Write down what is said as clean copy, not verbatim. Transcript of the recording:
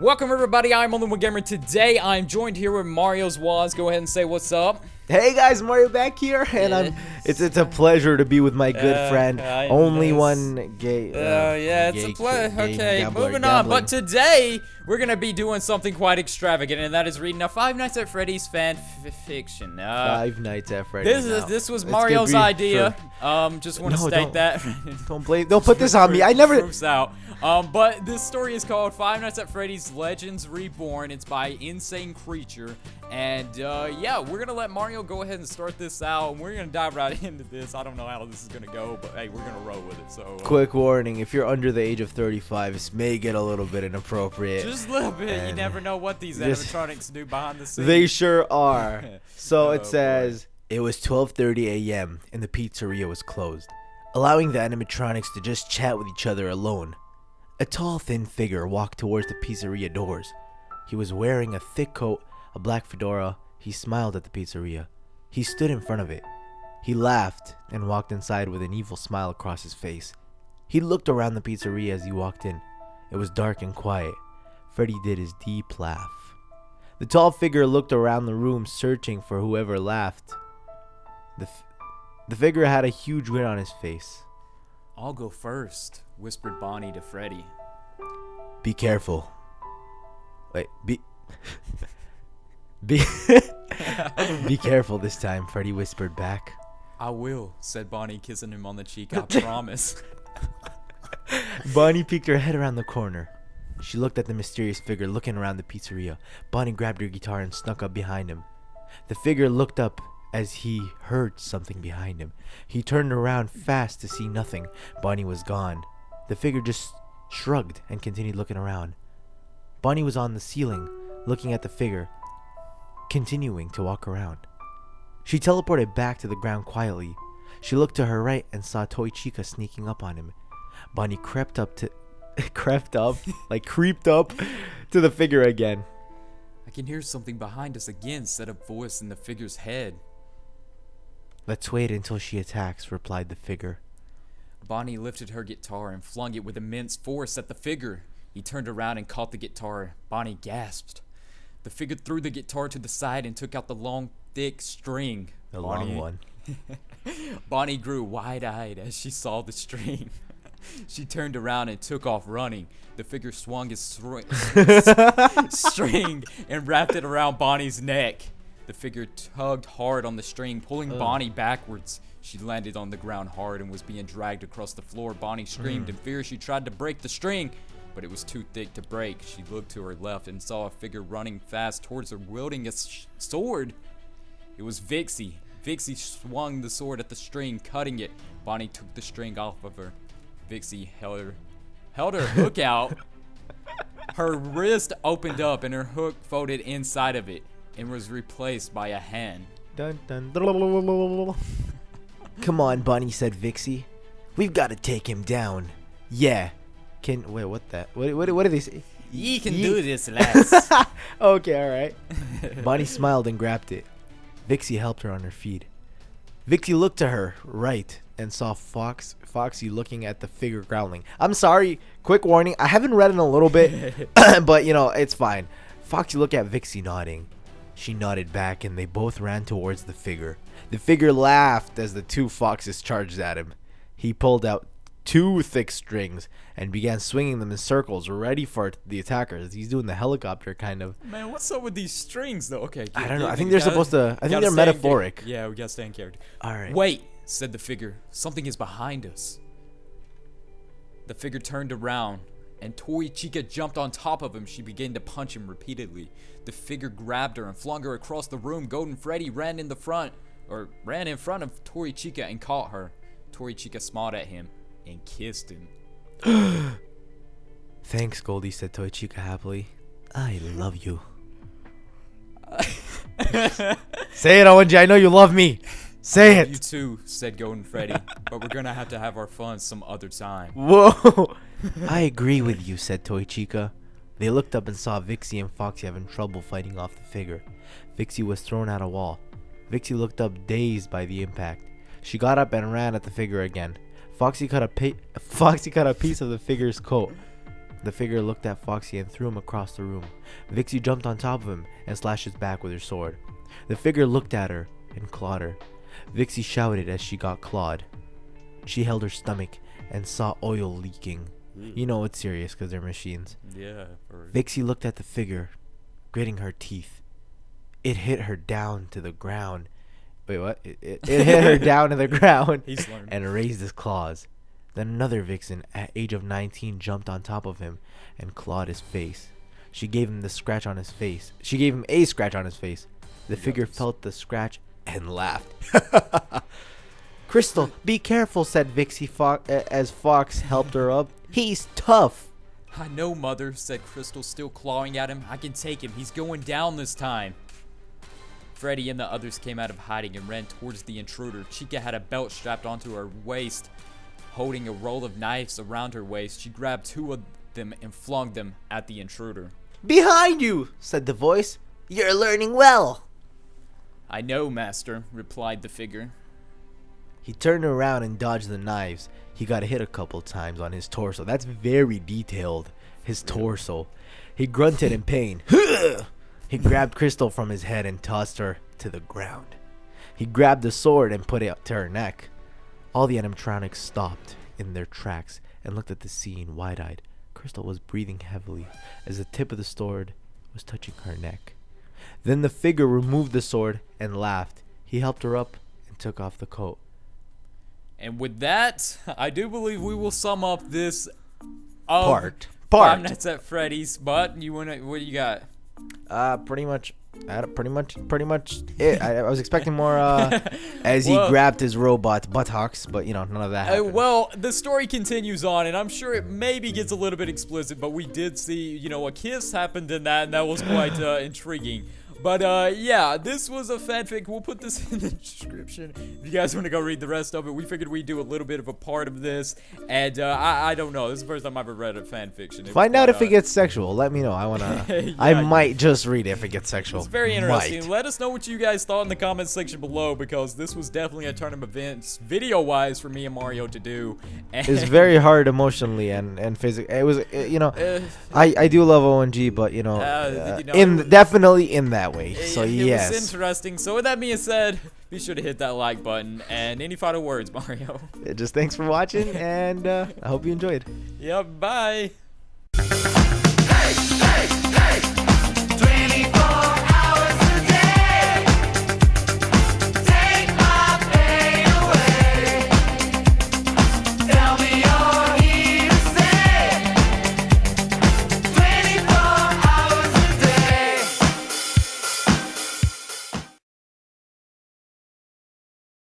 Welcome everybody, I'm Only1Gam3r. Today I'm joined here with MariosWASD. Go ahead and say what's up. Hey guys, Mario back here, and it's a pleasure to be with my good friend, it's a pleasure. Okay, moving on. But today we're gonna be doing something quite extravagant, and that is reading a Five Nights at Freddy's fan fiction. Five Nights at Freddy's. This was Mario's idea. Just want to state that. Don't put this on me. I never. But this story is called Five Nights at Freddy's Legends Reborn. It's by Insane Creature. And yeah, we're gonna let Mario go ahead and start this out, and we're gonna dive right into this. I don't know how this is gonna go, but hey, we're gonna roll with it. So quick warning: if you're under the age of 35, this may get a little bit inappropriate. Just a little bit. You never know what these animatronics do behind the scenes. They sure are. So it says it was 12:30 a.m. and the pizzeria was closed, allowing the animatronics to just chat with each other alone. A tall, thin figure walked towards the pizzeria doors. He was wearing a thick coat, a black fedora. He smiled at the pizzeria. He stood in front of it. He laughed and walked inside with an evil smile across his face. He looked around the pizzeria as he walked in. It was dark and quiet. Freddy did his deep laugh. The tall figure looked around the room, searching for whoever laughed. The figure had a huge grin on his face. "I'll go first," whispered Bonnie to Freddy. "Be careful." Wait, be careful this time, Freddy whispered back. "I will," said Bonnie, kissing him on the cheek. "I promise." Bonnie peeked her head around the corner. She looked at the mysterious figure looking around the pizzeria. Bonnie grabbed her guitar and snuck up behind him. The figure looked up as he heard something behind him. He turned around fast to see nothing. Bonnie was gone. The figure just shrugged and continued looking around. Bonnie was on the ceiling, looking at the figure, continuing to walk around. She teleported back to the ground quietly. She looked to her right and saw Toy Chica sneaking up on him. Bonnie creeped up to the figure again. "I can hear something behind us again," said a voice in the figure's head. "Let's wait until she attacks," replied the figure. Bonnie lifted her guitar and flung it with immense force at the figure. He turned around and caught the guitar. Bonnie gasped. The figure threw the guitar to the side and took out the long, thick string. The long one. Bonnie grew wide-eyed as she saw the string. She turned around and took off running. The figure swung his string and wrapped it around Bonnie's neck. The figure tugged hard on the string, pulling Bonnie backwards. She landed on the ground hard and was being dragged across the floor. Bonnie screamed in fear. She tried to break the string, but it was too thick to break. She looked to her left and saw a figure running fast towards her, wielding a sword. It was Vixie. Vixie swung the sword at the string, cutting it. Bonnie took the string off of her. Vixie held her hook out. Her wrist opened up and her hook folded inside of it and was replaced by a hand. Dun, dun, "Come on, Bonnie," said Vixie. "We've got to take him down." "Yeah." Wait, what did they say? "Ye can do this, lass." Okay, alright. Bonnie smiled and grabbed it. Vixie helped her on her feet. Vixie looked to her right and saw Foxy looking at the figure, growling. I'm sorry, quick warning, I haven't read in a little bit, but you know, it's fine. Foxy looked at Vixie, nodding. She nodded back and they both ran towards the figure. The figure laughed as the two foxes charged at him. He pulled out two thick strings and began swinging them in circles, ready for the attackers. He's doing the helicopter kind of. Man, what's up with these strings though? Okay, I don't know. I think they're supposed to. I think they're metaphoric. Yeah, we gotta stay in character. All right. "Wait," said the figure. "Something is behind us." The figure turned around and Toy Chica jumped on top of him. She began to punch him repeatedly. The figure grabbed her and flung her across the room. Golden Freddy ran in front of Toy Chica and caught her. Toy Chica smiled at him and kissed him. "Thanks, Goldie," said Toy Chica happily. "I love you." Say it, ONG. I know you love me. Say it. "You too," said Golden Freddy, "but we're gonna have to have our fun some other time." Whoa. "I agree with you," said Toy Chica. They looked up and saw Vixie and Foxy having trouble fighting off the figure. Vixie was thrown at a wall. Vixie looked up, dazed by the impact. She got up and ran at the figure again. Foxy cut a piece of the figure's coat. The figure looked at Foxy and threw him across the room. Vixie jumped on top of him and slashed his back with her sword. The figure looked at her and clawed her. Vixie shouted as she got clawed. She held her stomach and saw oil leaking. You know it's serious because they're machines. Yeah. Vixie looked at the figure, gritting her teeth. It hit her down to the ground. Wait, what? It hit her down to the ground and raised his claws. Then another vixen, at age of 19, jumped on top of him and clawed his face. She gave him a scratch on his face. The figure felt the scratch and laughed. Crystal, be careful, said Vixie as Fox helped her up. He's tough. I know, Mother, said Crystal, still clawing at him. I can take him. He's going down this time. Freddy and the others came out of hiding and ran towards the intruder. Chica had a belt strapped onto her waist. Holding a roll of knives around her waist, she grabbed 2 of them and flung them at the intruder. Behind you, said the voice. You're learning well. I know, Master, replied the figure. He turned around and dodged the knives. He got hit a couple times on his torso. That's very detailed. His torso. He grunted in pain. He grabbed Crystal from his head and tossed her to the ground. He grabbed the sword and put it to her neck. All the animatronics stopped in their tracks and looked at the scene wide-eyed. Crystal was breathing heavily as the tip of the sword was touching her neck. Then the figure removed the sword and laughed. He helped her up and took off the coat. And with that, I do believe we will sum up this part. Five Nights at Freddy's. But what do you got? Pretty much it. I was expecting more as he grabbed his robot buttocks, but none of that happened. Well, the story continues on, and I'm sure it maybe gets a little bit explicit, but we did see, a kiss happened in that, and that was quite intriguing. But yeah, this was a fanfic. We'll put this in the description if you guys want to go read the rest of it. We figured we'd do a little bit of a part of this, and I don't know. This is the first time I've ever read a fanfiction. Find out if it gets sexual. Let me know. I wanna. Yeah, I might just read it if it gets sexual. It's very interesting. Let us know what you guys thought in the comment section below, because this was definitely a turn of events, video-wise, for me and Mario to do. And it's very hard emotionally and physically. It was, I do love ONG, but definitely in that way. So yes, it was interesting. So with that being said, be sure to hit that like button. And any final words, Mario? Just thanks for watching, and I hope you enjoyed. Yep, bye.